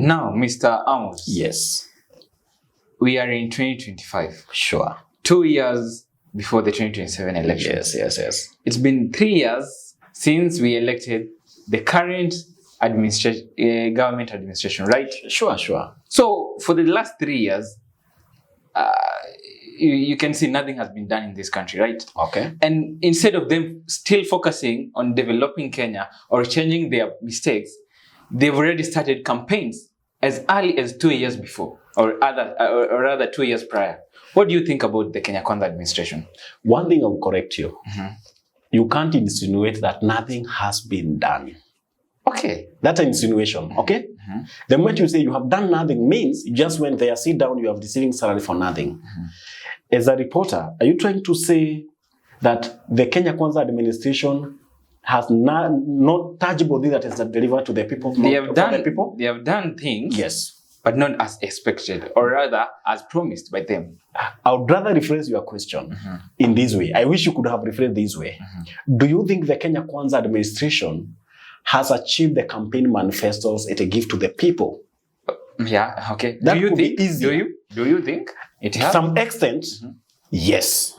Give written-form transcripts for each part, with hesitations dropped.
Now, Mr. Amos. Yes. We are in 2025. Sure. 2 years before the 2027 election. Yes. It's been 3 years since we elected the current government administration, right? Sure. So, for the last 3 years, you can see nothing has been done in this country, right? Okay. And instead of them still focusing on developing Kenya or changing their mistakes, they've already started campaigns as early as 2 years before, or rather 2 years prior. What do you think about the Kenya Kwanza administration? One thing I will correct you. You can't insinuate that nothing has been done. Okay. That's an insinuation, okay? The moment you say you have done nothing means you just went there, sit down, you have receiving salary for nothing. As a reporter, are you trying to say that the Kenya Kwanza administration has not tangible things that is delivered to the people? They have done things, yes, but not as expected, or rather as promised by them. I would rather rephrase your question in this way. I wish you could have rephrased this way. Do you think the Kenya Kwanza administration has achieved the campaign manifestos it gave to the people? Yeah, okay. That do you could think? be easier. Do you think it has? To some extent, yes.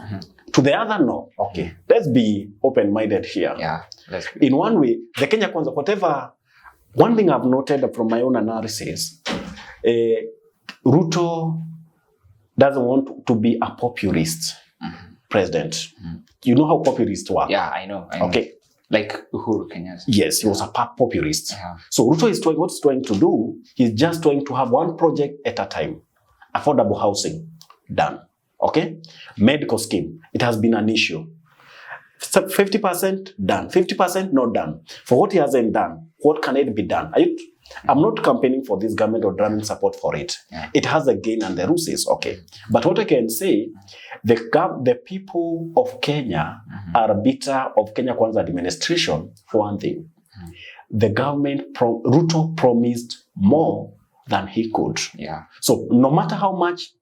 To the other, no. Okay. Let's be open-minded here. Yeah. Let's be. In one way, the Kenya Kwanza, whatever. One thing I've noted from my own analysis, Ruto doesn't want to be a populist president. You know how populists work. Yeah, I know. Okay. Like Uhuru Kenyatta. Yes, he was a populist. Yeah. So Ruto is what he's trying to do, he's just trying to have one project at a time. Affordable housing, done. Okay? Medical scheme, it has been an issue. 50% done, 50% not done. For what he hasn't done, what can it be done? I'm not campaigning for this government or drumming support for it. Yeah. It has a gain and the rules is okay. But what I can say, the people of Kenya are bitter of Kenya Kwanza administration for one thing. The government, Ruto promised more than he could. Yeah. So no matter how much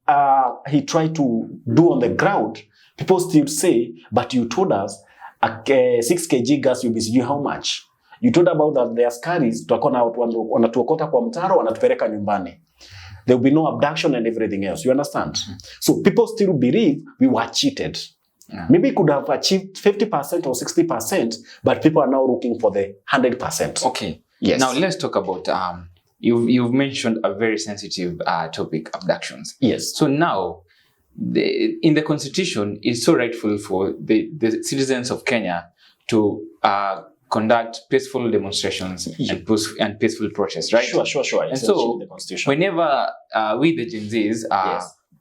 he tried to do on the ground, people still say, but you told us 6 kg gas will be how much? You told about that the askaris wanatuokota kwa mtaro wanatupeleka nyumbani. There will be no abduction and everything else. You understand? So people still believe we were cheated. Yeah. Maybe we could have achieved 50% or 60%, but people are now looking for the 100%. Okay. Yes. Now let's talk about you've mentioned a very sensitive topic, abductions. Yes. So now in the constitution, it's so rightful for the citizens of Kenya to conduct peaceful demonstrations and peaceful protests, right? Sure. And so, whenever we the Gen Zs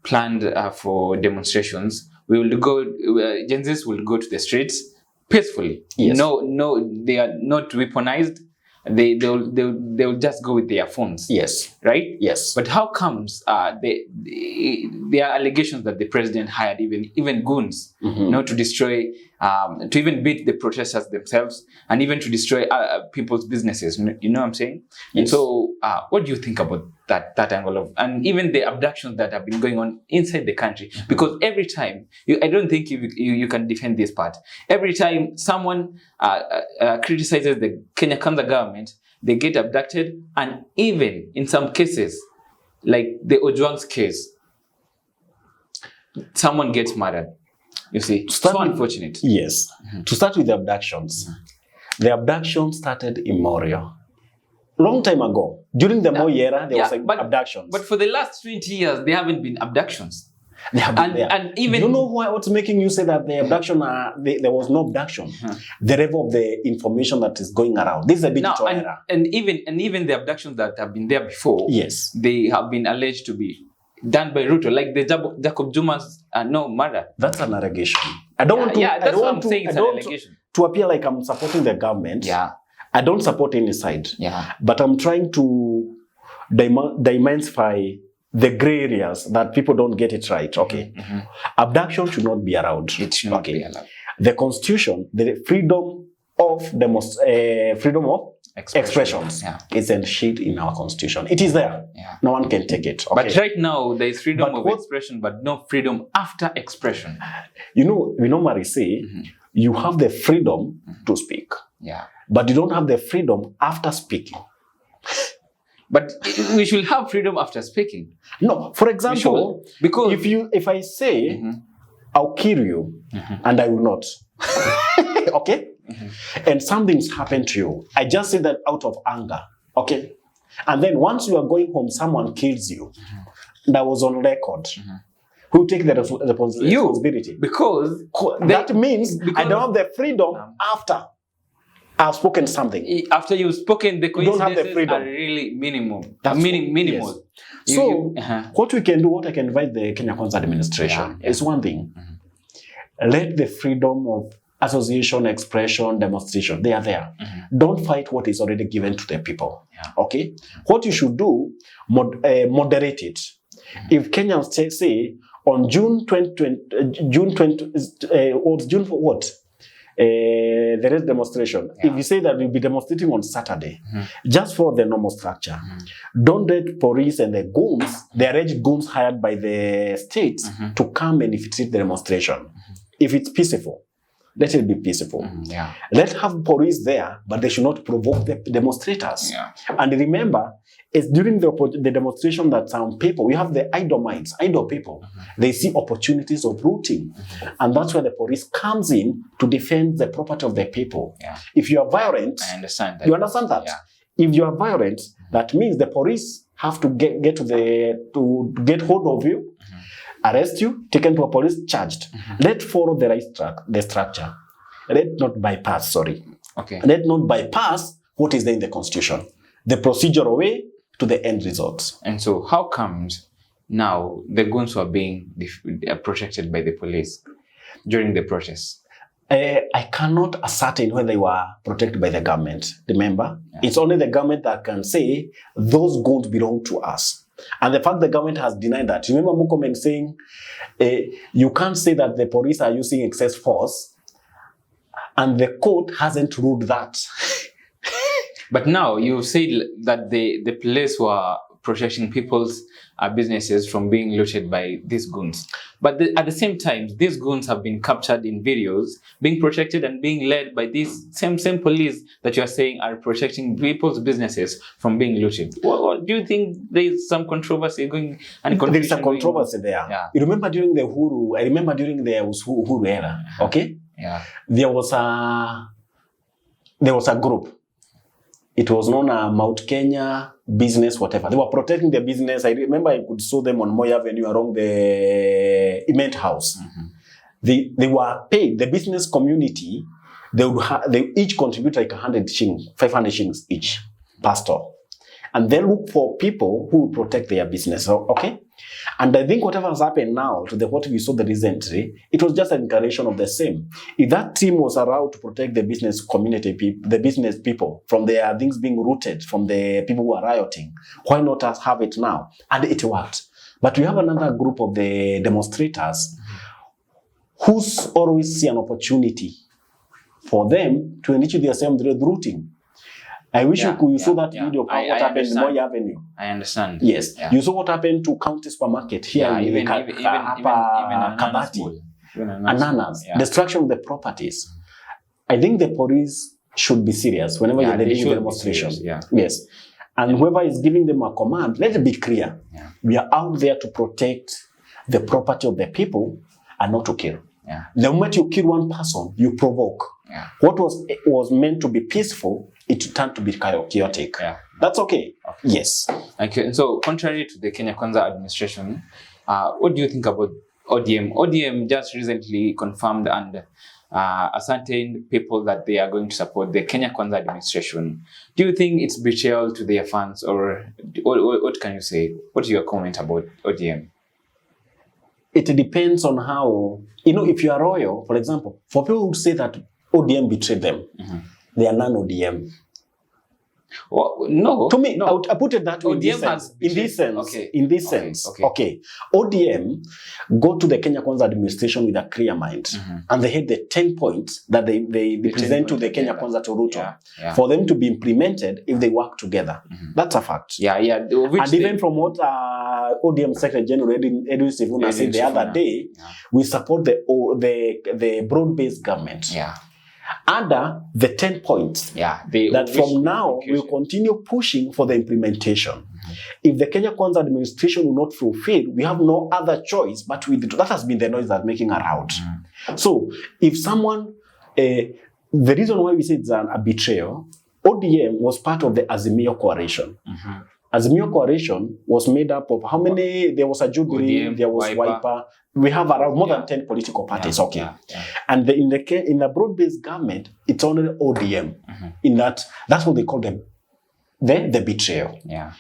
planned for demonstrations, Gen Zs will go to the streets peacefully. Yes. No, they are not weaponized. They'll just go with their phones. Yes. Right? Yes. But how comes there are allegations that the president hired even goons, to destroy, to even beat the protesters themselves, and even to destroy people's businesses. You know what I'm saying? Yes. And so, what do you think about that angle of, and even the abductions that have been going on inside the country? Because every time, I don't think you can defend this part. Every time someone criticizes the Kenya Kwanza government, they get abducted, and even in some cases, like the Ojwang's case, someone gets murdered. You see, so unfortunate. Yes. To start with the abductions, the abduction started in Moria. Long time ago, during the Moi era, there was abductions. But for the last 20 years, there haven't been abductions. They have been there. And even, you know what's making you say that the abduction, there was no abduction? The level of the information that is going around. This is a digital era. And even the abductions that have been there before, yes, they have been alleged to be done by Ruto, like the Jacob Juma's murder. That's an allegation. I don't want to. Yeah, that's what I'm saying. It's an allegation. To appear like I'm supporting the government. Yeah. I don't support any side. Yeah. But I'm trying to dimensify the gray areas that people don't get it right. Okay. Abduction should not be allowed. It should not be allowed. The Constitution, the freedom of expressions is enshrined in our Constitution. It is there. Yeah. No one can take it. Okay. But right now, there is freedom of expression, but no freedom after expression. You know, we normally say you have the freedom to speak. Yeah. But you don't have the freedom after speaking. But we should have freedom after speaking. No, for example, because if I say, I'll kill you, and I will not, okay? And something's happened to you. I just say that out of anger, okay? And then once you are going home, someone kills you. That was on record. Who take the responsibility? Because that means I don't have the freedom after I've spoken something. After you've spoken, the coincidences don't have the freedom. are really minimal. That's minimal. Yes. What we can do, what I can invite the Kenya Kwanza administration is one thing. Let the freedom of association, expression, demonstration, they are there. Don't fight what is already given to the people. Okay? What you should do, moderate it. If Kenyans say on June 20, June for what? There is demonstration. If you say that we'll be demonstrating on Saturday, just for the normal structure, don't let police and the goons, the alleged goons hired by the states, to come and infiltrate the demonstration. If it's peaceful, let it be peaceful. Let's have police there, but they should not provoke the demonstrators. And remember, it's during the demonstration that some people, we have the idle minds, idle people. They see opportunities of looting. And that's where the police comes in to defend the property of the people. If you are violent, I understand that. You understand that? If you are violent, that means the police have to get hold of you, arrest you, taken to a police, charged. Let's follow the right the structure. Let's not bypass, Let's not bypass what is there in the Constitution. The procedural way to the end results. And so how comes now the goons were being protected by the police during the protests? I cannot ascertain whether they were protected by the government. Remember, it's only the government that can say those goons belong to us. And the fact the government has denied that. Remember Mukomen saying, you can't say that the police are using excess force, and the court hasn't ruled that. But now you said that the police were protecting people's businesses from being looted by these goons. But at the same time, these goons have been captured in videos, being protected and being led by these same police that you are saying are protecting people's businesses from being looted. What do you think there is some controversy going? And there is a controversy there. You remember during the Uhuru, I remember during the Uhuru era, okay? There was a group. It was known as Mount Kenya Business, whatever. They were protecting their business. I remember I could saw them on Moi Avenue around the Ement House. They were paid. The business community, they each contribute like 100 shillings, 500 shillings each per store. And they look for people who will protect their business. Okay? And I think whatever has happened now to what we saw the recently, it was just an incarnation of the same. If that team was allowed to protect the business community, the business people from their things being rooted from the people who are rioting, why not us have it now? And it worked. But we have another group of the demonstrators who always see an opportunity for them to enrich themselves through rooting. I wish you saw that video of what happened in Moi Avenue. I understand. Yes. You saw what happened to County Supermarket here in the Kabati. Ananas. Destruction of the properties. I think the police should be serious whenever they're doing the demonstration. Yes. And whoever is giving them a command, let it be clear. We are out there to protect the property of the people and not to kill. The moment you kill one person, you provoke. What was meant to be peaceful, it turned to be chaotic. That's okay. Yes. Okay. And so, contrary to the Kenya Kwanza administration, what do you think about ODM? ODM just recently confirmed and ascertained people that they are going to support the Kenya Kwanza administration. Do you think it's betrayal to their fans, or what can you say? What's your comment about ODM? It depends on how, if you are royal, for example, for people who say that ODM betrayed them, they are non-ODM. Well, no. To me, no. I put it that way. In this sense. ODM go to the Kenya Kwanza administration with a clear mind, and they had the 10 points that they present to the Kenya Kwanza to Ruto for them to be implemented if they work together. That's a fact. And even from what ODM Secretary General Edwin Sifuna said the other day, we support the broad-based government. under the 10 points. Yeah. That from now, we'll continue pushing for the implementation. If the Kenya Kwanza administration will not fulfill, we have no other choice but to withdraw. That has been the noise that's making around. So if someone, the reason why we say it's a betrayal, ODM was part of the Azimio coalition. Azimio coalition was made up of how many? There was a Jubilee, ODM, there was Wiper. We have around more than 10 political parties. And in the broad-based government, it's only ODM. In that's what they call them. The betrayal.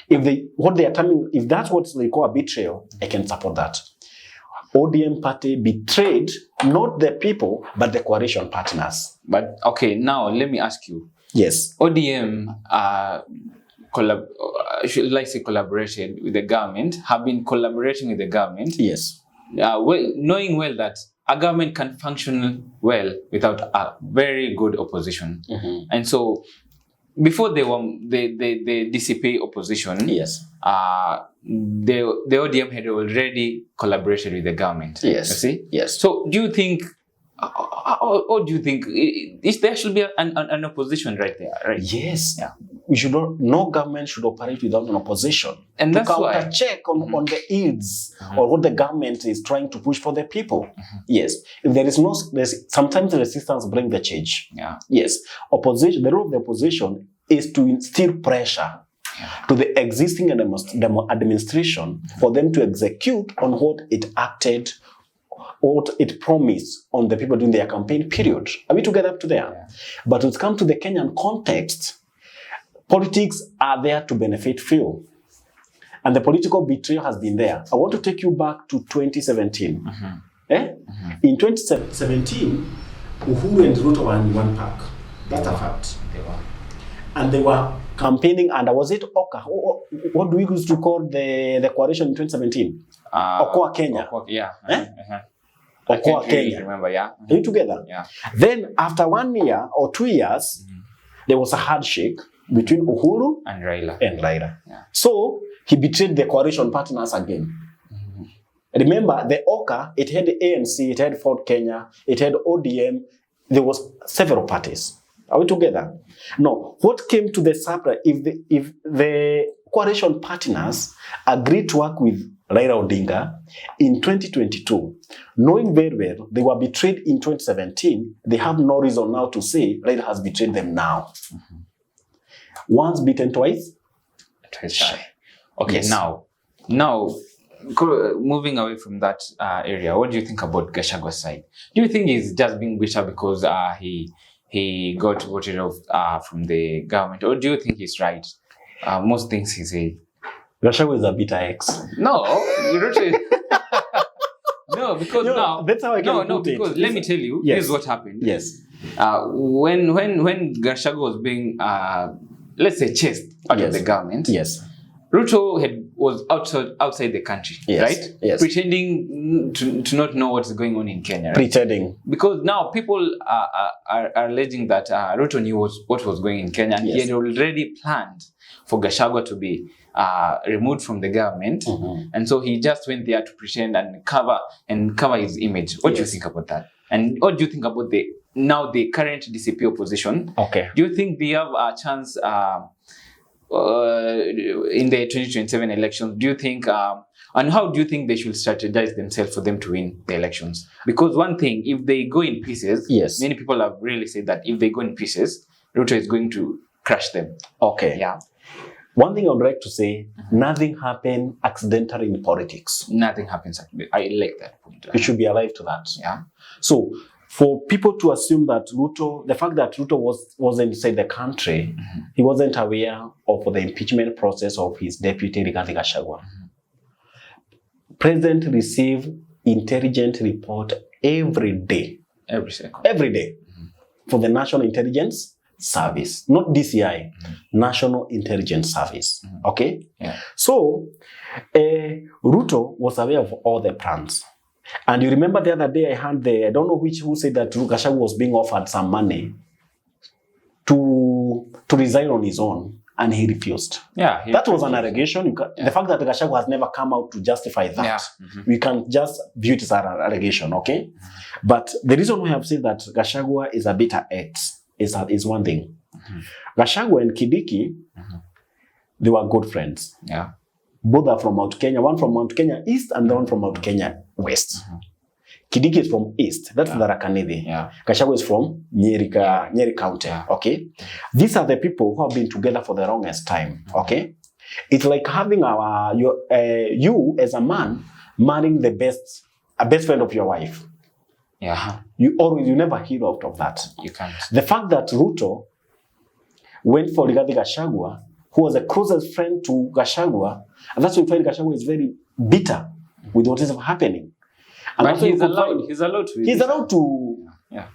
If that's what they call a betrayal, I can support that. ODM party betrayed not the people, but the coalition partners. But okay, now let me ask you. Yes. ODM collaborated with the government, have been collaborating with the government. Yes. Knowing well that a government can function well without a very good opposition. And so before the DCP opposition, yes, the ODM had already collaborated with the government. Yes. You see? Yes. So do you think, or do you think there should be an opposition right there? Right? Yes. Yeah. We should not. No government should operate without an opposition. And that's why check on the needs or what the government is trying to push for the people. Yes. If there is no, sometimes the resistance brings the change. Yeah. Yes. Opposition. The role of the opposition is to instill pressure to the existing administration for them to execute on what it acted, what it promised on the people during their campaign period. Are we together up to there? Yeah. But when it comes to the Kenyan context, politics are there to benefit few. And the political betrayal has been there. I want to take you back to 2017. In 2017, Uhuru and Ruto were in one park. That's a fact. And they were campaigning under, was it Oka? What do we used to call the coalition in 2017? Okoa Kenya. Okoa Kenya. Remember, yeah. Are you together? Yeah. Then after 1 year or 2 years, there was a handshake between Uhuru and Raila. Yeah. So he betrayed the coalition partners again. Remember, the Oka, it had the ANC, it had Ford Kenya, it had ODM. There was several parties. Are we together? No. What came to the surprise, if the coalition partners agreed to work with Raila Odinga in 2022, knowing very well they were betrayed in 2017, they have no reason now to say Raila has betrayed them now. Once beaten, twice shy. Okay, yes. now, moving away from that area, what do you think about Gachagwa's side? Do you think he's just being bitter because he got voted off from the government, or do you think he's right? Most things he say. Gachagua is a bitter ex. No, you don't say. No, because now that's how I can put because it. Let me tell you, yes. This is what happened. Yes. When Gachagua was being let's say chased out of the government. Yes. Ruto was outside the country, yes. right? Yes. Pretending to not know what's going on in Kenya. Right? Pretending. Because now people are alleging that Ruto knew what was going in Kenya, and he had already planned for Gachagua to be removed from the government, and so he just went there to pretend and cover his image. What do you think about that? And what do you think about the current DCP opposition? Okay. Do you think they have a chance in the 2027 elections? Do you think, and how do you think they should strategize themselves for them to win the elections? Because one thing, if they go in pieces, many people have really said that if they go in pieces, Ruto is going to crush them. Okay. Yeah. One thing I would like to say, nothing happened accidentally in politics. Nothing happens. I like that point. You should be alive to that. Yeah. So, for people to assume that the fact that Ruto wasn't inside the country, he wasn't aware of the impeachment process of his deputy, Rigathi Gachagua. President received intelligence report every day. Every second. Every day. For the National Intelligence Service. Not DCI. National Intelligence Service. Okay? Yeah. So, Ruto was aware of all the plans. And you remember the other day I heard I don't know who said that Gachagua was being offered some money to resign on his own and he refused. Yeah, That was an allegation. The fact that Gachagua has never come out to justify that, we can just view it as an allegation, okay? But the reason why I've said that Gachagua is a bitter ex is one thing. Gachagua and Kindiki, they were good friends. Yeah. Both are from Mount Kenya. One from Mount Kenya East and the one from Mount Kenya West. Kindiki is from East. That's Tharaka Nithi. Gachagua is from Nyeri County. Okay? These are the people who have been together for the longest time. Okay? It's like having you as a man marrying a best friend of your wife. Yeah. You never hear out of that. You can't. The fact that Ruto went for Rigathi Gachagua, who was the closest friend to Gachagua, and that's why we find Gachagua is very bitter with what is happening. And but he's allowed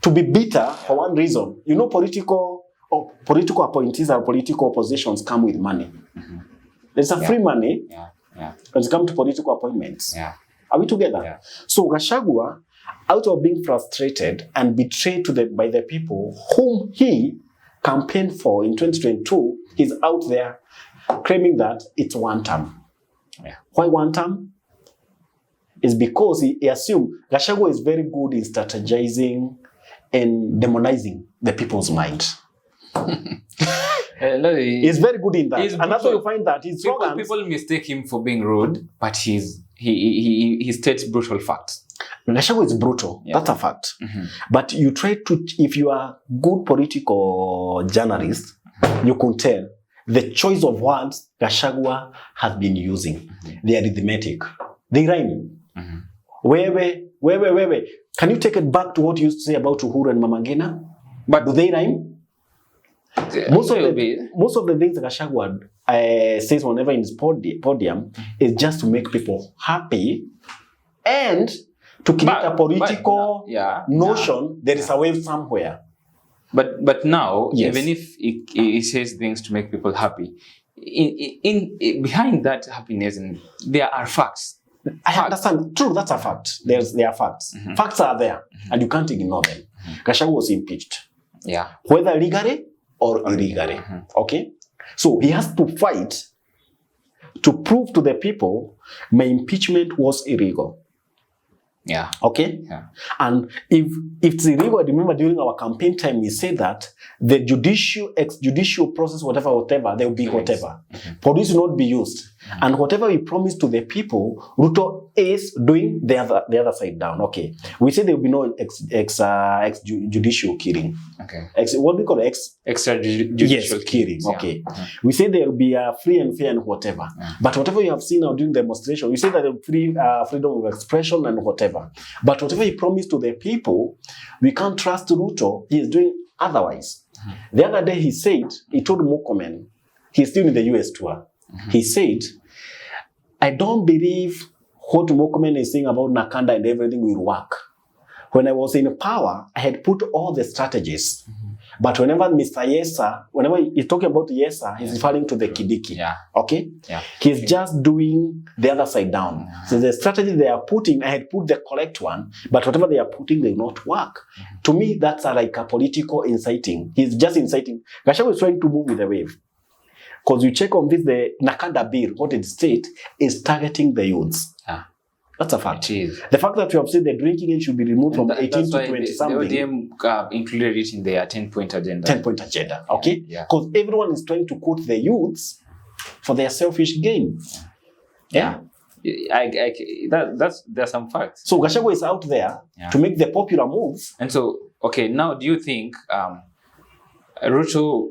to be bitter for one reason. You know, political appointees or political positions come with money. There's a free money when it comes to political appointments. Are we together? So Gachagua, out of being frustrated and betrayed by the people whom he campaigned for in 2022, he's out there claiming that it's one term. Why one term? Is because he assumed Gachagua is very good in strategizing and demonizing the people's mind. He's very good in that. And that's why you find that his slogans... People mistake him for being rude, but he states brutal facts. Gachagua is brutal. That's a fact. But you try to... If you are a good political journalist, you can tell the choice of words Gachagua has been using. They are arithmetic. They rhyme. Where. Can you take it back to what you used to say about Zuhura and Mama Ngina? But do they rhyme? Most of the things that Gachagua says whenever in his podium is just to make people happy and to create a political notion there is a way somewhere. But now, even if he says things to make people happy, in behind that happiness, there are facts. I understand. True, that's a fact. There are facts. Facts are there, and you can't ignore them. Gachagua was impeached. Whether legally or illegally. Okay? So he has to fight to prove to the people my impeachment was illegal. Okay? And if it's illegal, I remember during our campaign time, we said that the judicial process, whatever, there will be whatever. Police will not be used. And whatever we promise to the people, Ruto is doing the other side down. Okay. We say there will be no extrajudicial killing. What do we call extrajudicial killing? Okay. We say there will be a free and fair and whatever. But whatever you have seen now during demonstration, you say that there will be freedom of expression and whatever. But whatever he promised to the people, we can't trust Ruto. He is doing otherwise. The other day he told Murkomen, he's still in the US tour. He said, I don't believe what Murkomen is saying about Nakanda and everything will work. When I was in power, I had put all the strategies. But whenever Mr. Yesa, whenever he's talking about Yesa, he's referring to the Kindiki. Okay? He's just doing the other side down. So the strategy they are putting, I had put the correct one, but whatever they are putting, they will not work. To me, that's like a political inciting. He's just inciting. Gachagua is trying to move with the wave. Because you check on this, the Nakanda bill, what it states, is targeting the youths. That's a fact. The fact that you have said the drinking age should be removed from 18 to 20 something. The ODM included it in their 10-point agenda. 10-point agenda, okay? Because everyone is trying to quote the youths for their selfish gain. There's some facts. So Gachagua is out there to make the popular moves. And so, okay, now do you think Ruto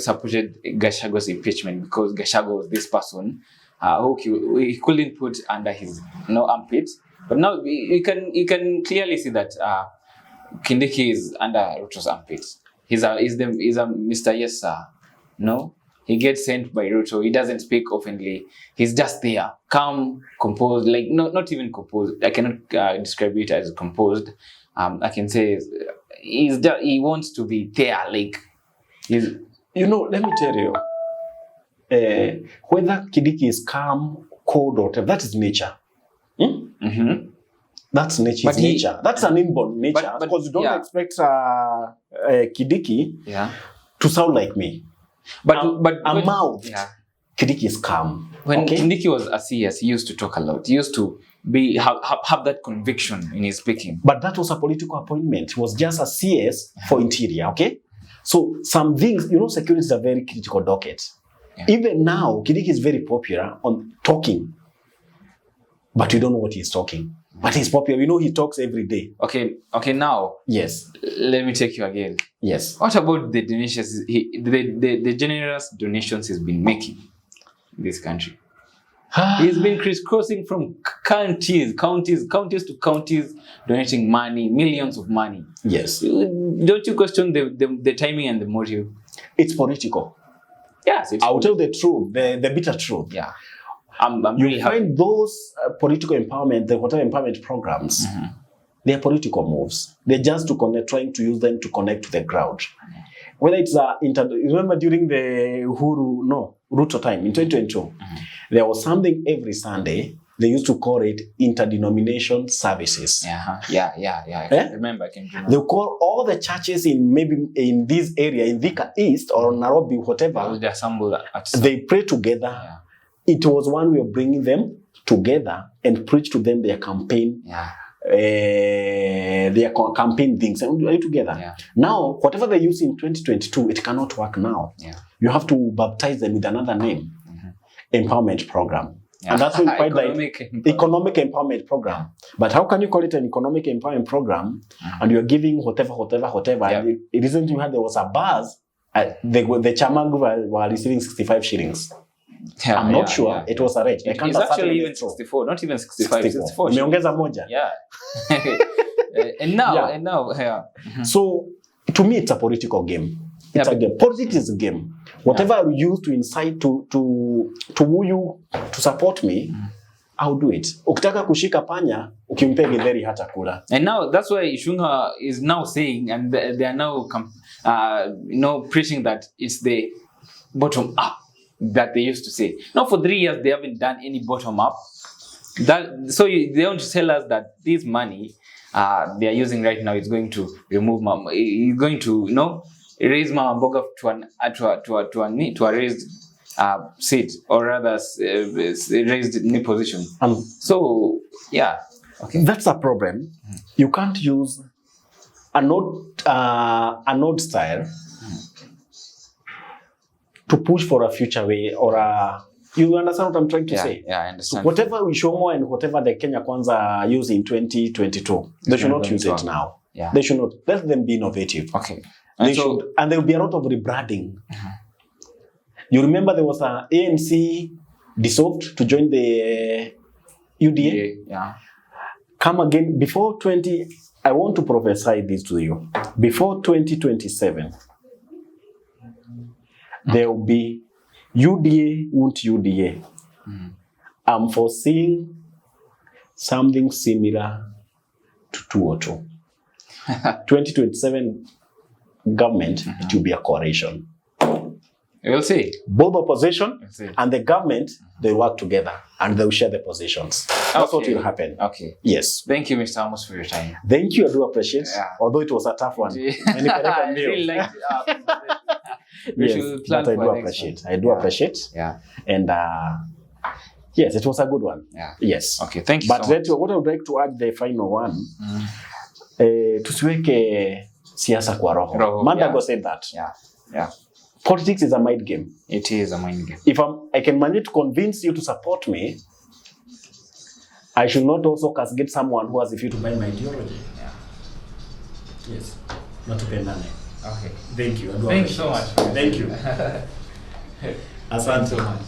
supported Gachagua's impeachment because Gachagua was this person who he couldn't put under his armpit, but now you can clearly see that Kindiki is under Ruto's armpit. He's a Mr. Yes sir. No, he gets sent by Ruto. He doesn't speak openly. He's just there, calm, composed. Like not even composed. I cannot describe it as composed. I can say he wants to be there. Like let me tell you. Whether Kindiki is calm, cold, or whatever, that is nature. That's nature. Nature. That's an inborn nature. Because you don't expect Kindiki to sound like me. But a mouth. Yeah. Kindiki is calm. When okay? Kindiki was a CS, he used to talk a lot. He used to have that conviction in his speaking. But that was a political appointment. It was just a CS for interior, okay? So some things, security is a very critical docket. Yeah. Even now, Kindiki is very popular on talking, but we don't know what he's talking. But he's popular. We know he talks every day. Okay. Now. Yes. Let me take you again. Yes. What about the donations? The generous donations he's been making in this country. He's been crisscrossing from counties to counties, donating money, millions of money. Yes. Don't you question the timing and the motive? It's political. Yes. I'll tell the truth, the bitter truth. Yeah. You find those political empowerment, the whatever empowerment programs, they're political moves. They're just trying to use them to connect to the crowd. Whether it's remember during the Ruto time in 2022, there was something every Sunday. They used to call it interdenomination services. Yeah. I can remember. They'll call all the churches in this area, in Thika East or Nairobi, whatever. They assemble they pray together. Yeah. It was one way of bringing them together and preach to them their campaign. Yeah. Their campaign things and are together. Yeah. Now, whatever they use in 2022, it cannot work now. Yeah. You have to baptize them with another name, empowerment program. Yeah. And that's what we call economic empowerment program. But how can you call it an economic empowerment program and you're giving whatever? Yeah. And it isn't you had there was a buzz. The chairman were receiving 65 shillings. Yeah, I'm not sure. It was arranged. It's actually even 64, not even 65. 64. Umeongeza moja. Yeah. and now. So to me, it's a political game. It's a game. Politics is a game. Whatever I use to incite to woo you to support me, I'll do it. Ukitaka kushika panya, ukimpe githeri hata kula. And now that's why Ishunga is now saying, and they are now preaching that it's the bottom up that they used to say. Now for 3 years they haven't done any bottom up. They want to tell us that this money they are using right now is going to remove it's going to raise Mama Mboga to a raised seat, or rather raised new position. So yeah, okay, that's a problem. You can't use a node style to push for a future way you understand what I'm trying to say? Yeah, I understand. So whatever we show and whatever the Kenya Kwanza use in 2022, they should not use it now. Yeah. They should not. Let them be innovative. Okay. And there will be a lot of rebranding. You remember there was an ANC dissolved to join the UDA? Yeah. Come again before I want to prophesy this to you. Before 2027, there will be UDA, won't UDA. I'm foreseeing something similar to 202. 2027 government, it will be a coalition. We'll see. Both opposition and the government, they work together and they'll share the positions. That's what will happen. Okay. Yes. Thank you, Mr. Amos, for your time. Thank you. I do appreciate. Although it was a tough one. I really liked it. But I do appreciate. Yeah. And yes, it was a good one. Yeah. Yes. Okay, thank you. But so much. What I would like to add, the final one, tusiweke siasa kwa roho. Mandago said that. Yeah. Politics is a mind game. It is a mind game. If I can manage to convince you to support me, I should not also castigate someone who has refused to buy my ideology. Yeah. Yes. Not to pendane. Okay. Thank you. Thank you so much. Thank you. Asante so much.